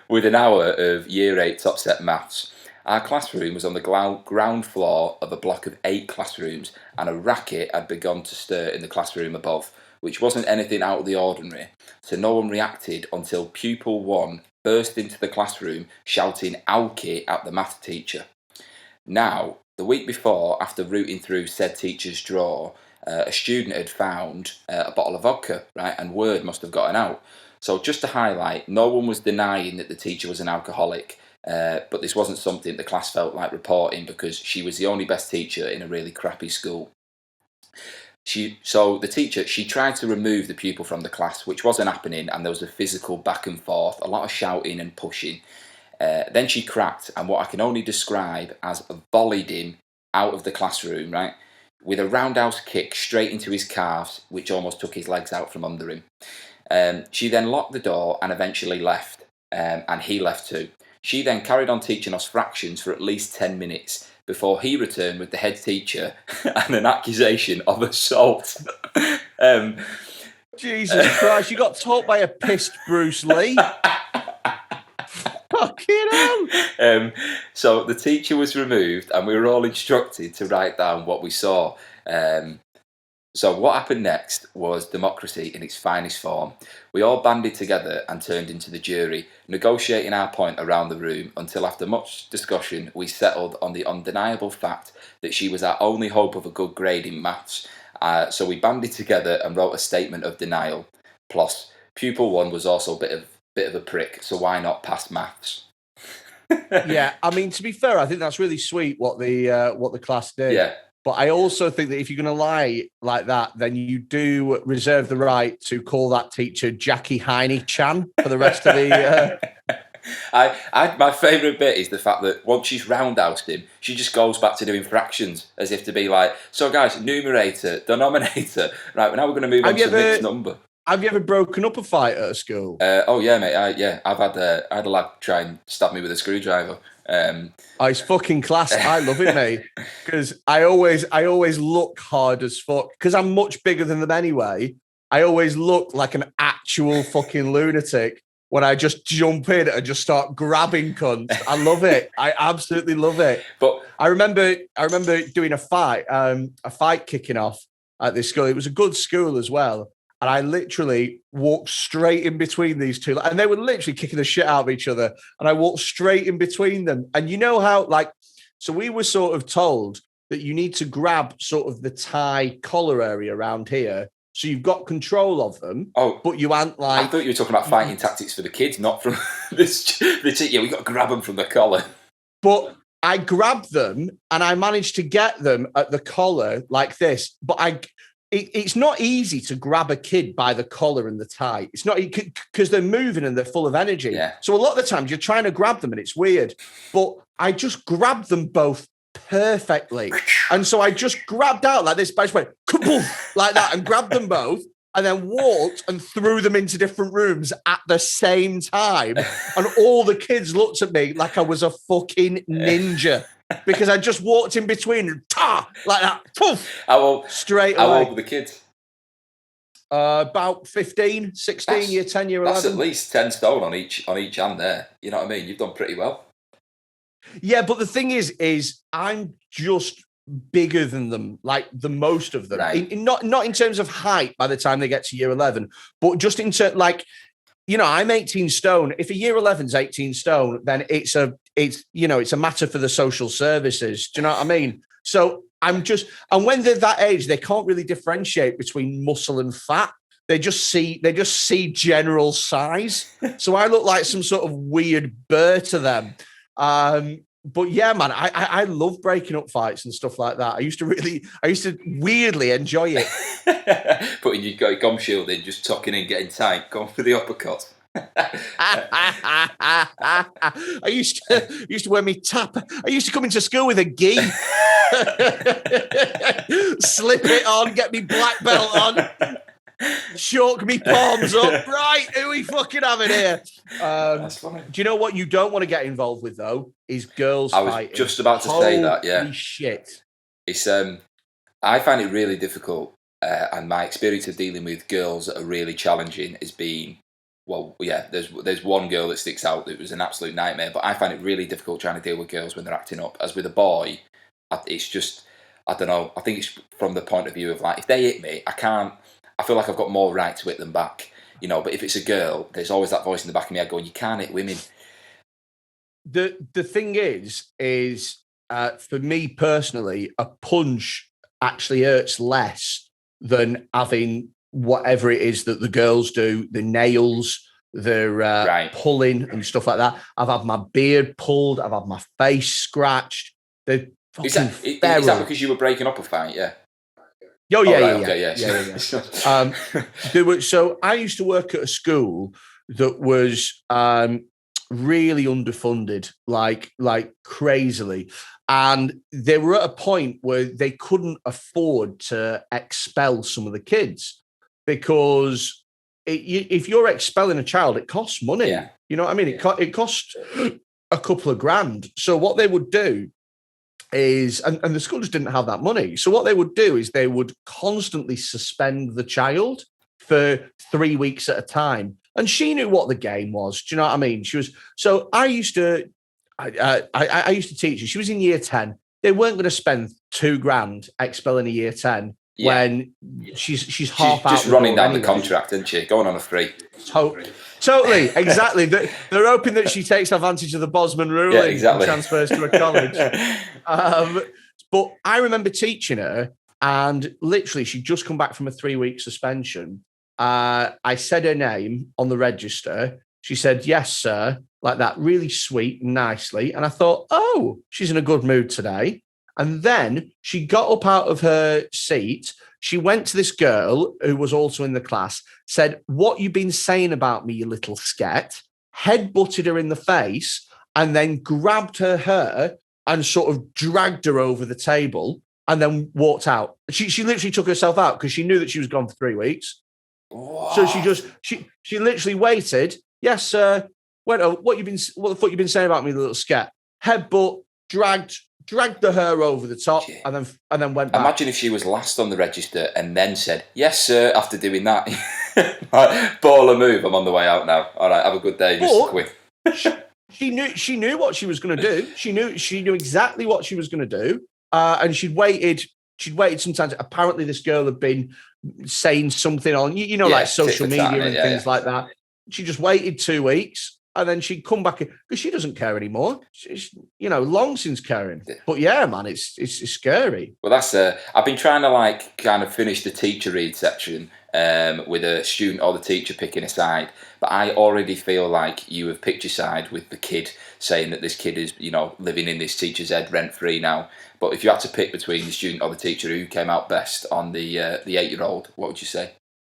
With an hour of Year 8 top set maths. Our classroom was on the ground floor of a block of 8 classrooms, and a racket had begun to stir in the classroom above, which wasn't anything out of the ordinary. So no one reacted until pupil 1 burst into the classroom shouting "Alki" at the math teacher. Now, the week before, after rooting through said teacher's drawer, a student had found a bottle of vodka, right, and word must have gotten out. So just to highlight, no one was denying that the teacher was an alcoholic, but this wasn't something the class felt like reporting because she was the only best teacher in a really crappy school. So the teacher, she tried to remove the pupil from the class, which wasn't happening, and there was a physical back and forth, a lot of shouting and pushing. Then she cracked, and what I can only describe as volleyed him out of the classroom, right, with a roundhouse kick straight into his calves, which almost took his legs out from under him. She then locked the door and eventually left, and he left too. She then carried on teaching us fractions for at least 10 minutes before he returned with the head teacher and an accusation of assault. Jesus Christ, you got taught by a pissed Bruce Lee. Fucking hell. So the teacher was removed and we were all instructed to write down what we saw. So what happened next was democracy in its finest form. We all banded together and turned into the jury, negotiating our point around the room until after much discussion we settled on the undeniable fact that she was our only hope of a good grade in maths. So we banded together and wrote a statement of denial. Plus, pupil 1 was also a bit of a prick, so why not pass maths? Yeah, I mean, to be fair, I think that's really sweet what the class did. Yeah. But I also think that if you're going to lie like that, then you do reserve the right to call that teacher Jackie Heine-chan for the rest of the... My favourite bit is the fact that once she's roundhoused him, she just goes back to doing fractions, as if to be like, so guys, numerator, denominator, right, now we're going to move on to the next number. Have you ever broken up a fight at a school? Oh yeah, mate. I've had a lad try and stab me with a screwdriver. It's fucking class. I love it, mate. Because I always look hard as fuck. Because I'm much bigger than them anyway. I always look like an actual fucking lunatic when I just jump in and just start grabbing cunts. I love it. I absolutely love it. But I remember doing a fight kicking off at this school. It was a good school as well. And I literally walked straight in between these two. And they were literally kicking the shit out of each other. And I walked straight in between them. And you know how, so we were sort of told that you need to grab sort of the tie collar area around here. So you've got control of them. Oh, but you aren't like... I thought you were talking about fighting tactics for the kids, not from this. Yeah, we got to grab them from the collar. But I grabbed them and I managed to get them at the collar like this. But it's not easy to grab a kid by the collar and the tie. It's not because they're moving and they're full of energy. Yeah. So a lot of the times you're trying to grab them and it's weird. But I just grabbed them both perfectly. And so I just grabbed out like this, I just went kaboof, like that and grabbed them both and then walked and threw them into different rooms at the same time. And all the kids looked at me like I was a fucking ninja. Because I just walked in between and like that, poof, straight away. How old were the kids? About 15, 16, year 10, year 11. That's at least 10 stone on each hand there. You know what I mean? You've done pretty well. Yeah, but the thing is I'm just bigger than them, like the most of them. Right. Not in terms of height by the time they get to year 11, but just in terms, like, you know, I'm 18 stone. If a year 11's 18 stone, then it's a matter for the social services. Do you know what I mean? So and when they're that age, they can't really differentiate between muscle and fat. They just see general size. So I look like some sort of weird burr to them. But yeah, man, I love breaking up fights and stuff like that. I used to weirdly enjoy it. Putting your gum shield in, just tucking in, getting tight, going for the uppercut. I used to wear me tap. I used to come into school with a gi, slip it on, get me black belt on. shook me palms up. Right, who are we fucking having here? That's funny. Do you know what you don't want to get involved with though? Is girls fighting. I was just about to say that. Yeah. Holy shit. It's I find it really difficult, and my experience of dealing with girls that are really challenging has been, well, yeah, there's one girl that sticks out that was an absolute nightmare, but I find it really difficult trying to deal with girls when they're acting up. As with a boy, it's just, I don't know, I think it's from the point of view of like, if they hit me, I feel like I've got more right to hit them back, you know, but if it's a girl, there's always that voice in the back of my head going, you can't hit women. The thing is for me personally, a punch actually hurts less than having whatever it is that the girls do, the nails, the pulling and stuff like that. I've had my beard pulled, I've had my face scratched. Is that because you were breaking up a fight? Yeah. Oh, yeah, yeah. So I used to work at a school that was really underfunded, like crazily. And they were at a point where they couldn't afford to expel some of the kids because if you're expelling a child, it costs money. Yeah. You know what I mean? It costs a couple of grand. So what they would do is, and the school just didn't have that money. So what they would do is they would constantly suspend the child for 3 weeks at a time. And she knew what the game was. Do you know what I mean? So I used to teach her. She was in year 10. They weren't going to spend $2,000 expelling a year 10 when she's half out. Just running down the contract, isn't she? Going on a free. Totally, exactly. They're hoping that she takes advantage of the Bosman ruling and transfers to a college. But I remember teaching her, and literally she'd just come back from a 3-week suspension. I said her name on the register. She said, "Yes, sir," like that, really sweet and nicely. And I thought, oh, she's in a good mood today. And then she got up out of her seat. She went to this girl who was also in the class, said, "What you been saying about me, you little sket?" Head-butted her in the face and then grabbed her hair and sort of dragged her over the table and then walked out. She literally took herself out because she knew that she was gone for 3 weeks. Wow. So she literally waited. "Yes, sir." Went, "Oh, what the fuck you been saying about me, little scat?" Headbutt, dragged the hair over the top, and then went back. Imagine if she was last on the register and then said, "Yes, sir," after doing that. Baller move. I'm on the way out now. All right, have a good day, Mr. Quinn. She knew what she was going to do. She knew exactly what she was going to do, and she'd waited sometimes. Apparently, this girl had been saying something on, like social media and things like that. She just waited 2 weeks and then she'd come back because she doesn't care anymore. She's, long since caring. But yeah, man, it's scary. Well, that's I've been trying to kind of finish the teacher read section with a student or the teacher picking a side. But I already feel like you have picked your side with the kid, saying that this kid is, living in this teacher's head rent-free now. But if you had to pick between the student or the teacher, who came out best on the 8-year-old, what would you say?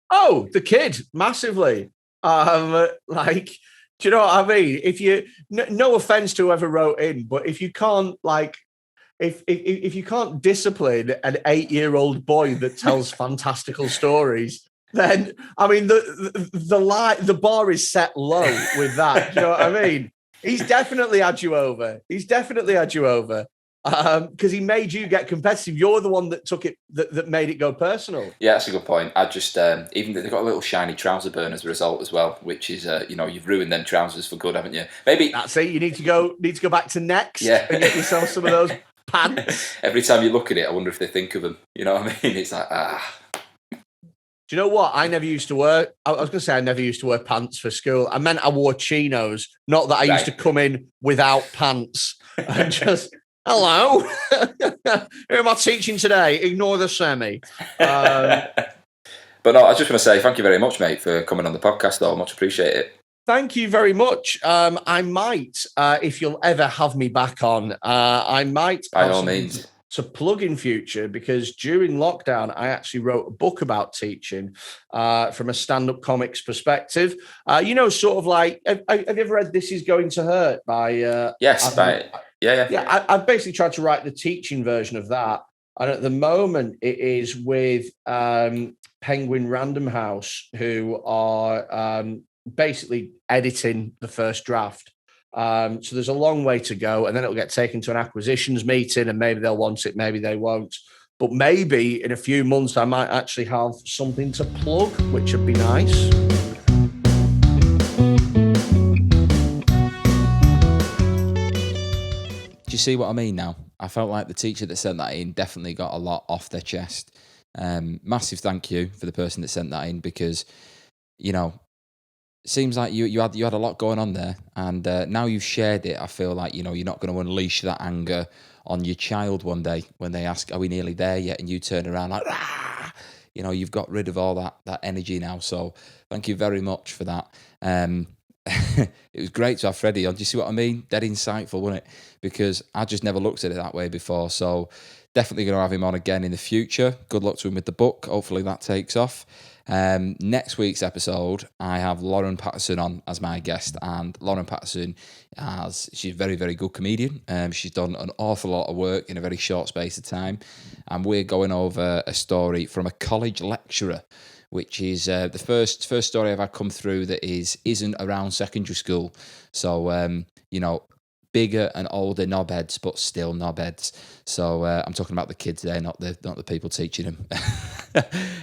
Oh, the kid, massively. Do you know what I mean? If you, no offense to whoever wrote in, but if you can't if you can't discipline an 8-year-old boy that tells fantastical stories, then I mean the bar is set low with that. Do you know what I mean? He's definitely had you over. Because he made you get competitive. You're the one that took it, that made it go personal. Yeah, that's a good point. I just even they've got a little shiny trouser burn as a result as well, which is you've ruined them trousers for good, haven't you? Maybe that's it. You need to go back to Next and get yourself some of those pants. Every time you look at it, I wonder if they think of them. You know what I mean? It's like Do you know what? I never used to wear. I was going to say I never used to wear pants for school. I meant I wore chinos, not that I used to come in without pants and just. Hello, who am I teaching today? Ignore the semi. But no, I was just going to say thank you very much, mate, for coming on the podcast, though. Much appreciate it. Thank you very much. I might, if you'll ever have me back on, I might. By all means. To plug in future, because during lockdown, I actually wrote a book about teaching from a stand-up comics perspective. Sort of like, have you ever read This Is Going to Hurt by... Yes, Yeah. I've basically tried to write the teaching version of that. And at the moment, it is with Penguin Random House, who are basically editing the first draft. So there's a long way to go, and then it'll get taken to an acquisitions meeting, and maybe they'll want it, maybe they won't. But maybe in a few months, I might actually have something to plug, which would be nice. Do you see what I mean now? I felt like the teacher that sent that in definitely got a lot off their chest. Massive thank you for the person that sent that in, because, you know, it seems like you had a lot going on there, and now you've shared it, I feel like, you know, you're not going to unleash that anger on your child one day when they ask, are we nearly there yet? And you turn around like, ah! You know, you've got rid of all that energy now. So thank you very much for that. It was great to have Freddie on. Do you see what I mean? Dead insightful, wasn't it? Because I just never looked at it that way before. So definitely going to have him on again in the future. Good luck to him with the book. Hopefully that takes off. Next week's episode, I have Lauren Patterson on as my guest, and Lauren Patterson, she's a very, very good comedian. She's done an awful lot of work in a very short space of time, and we're going over a story from a college lecturer, which is the first story I've had come through that isn't around secondary school. So, you know, bigger and older knobheads, but still knobheads. So I'm talking about the kids there, not the people teaching them,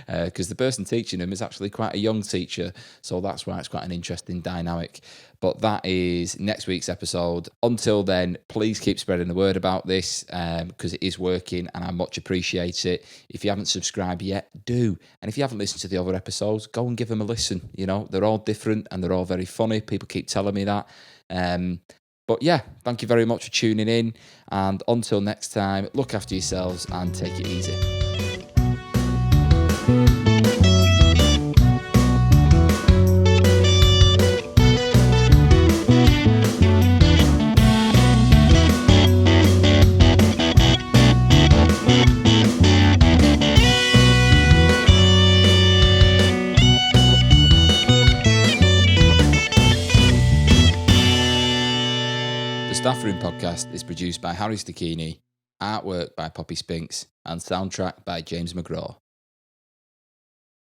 because the person teaching them is actually quite a young teacher. So that's why it's quite an interesting dynamic. But that is next week's episode. Until then, please keep spreading the word about this, because it is working and I much appreciate it. If you haven't subscribed yet, do. And if you haven't listened to the other episodes, go and give them a listen. You know, they're all different and they're all very funny. People keep telling me that. But yeah, thank you very much for tuning in. And until next time, look after yourselves and take it easy. Staff Room Podcast is produced by Harry Stacchini, artwork by Poppy Spinks, and soundtrack by James McGraw.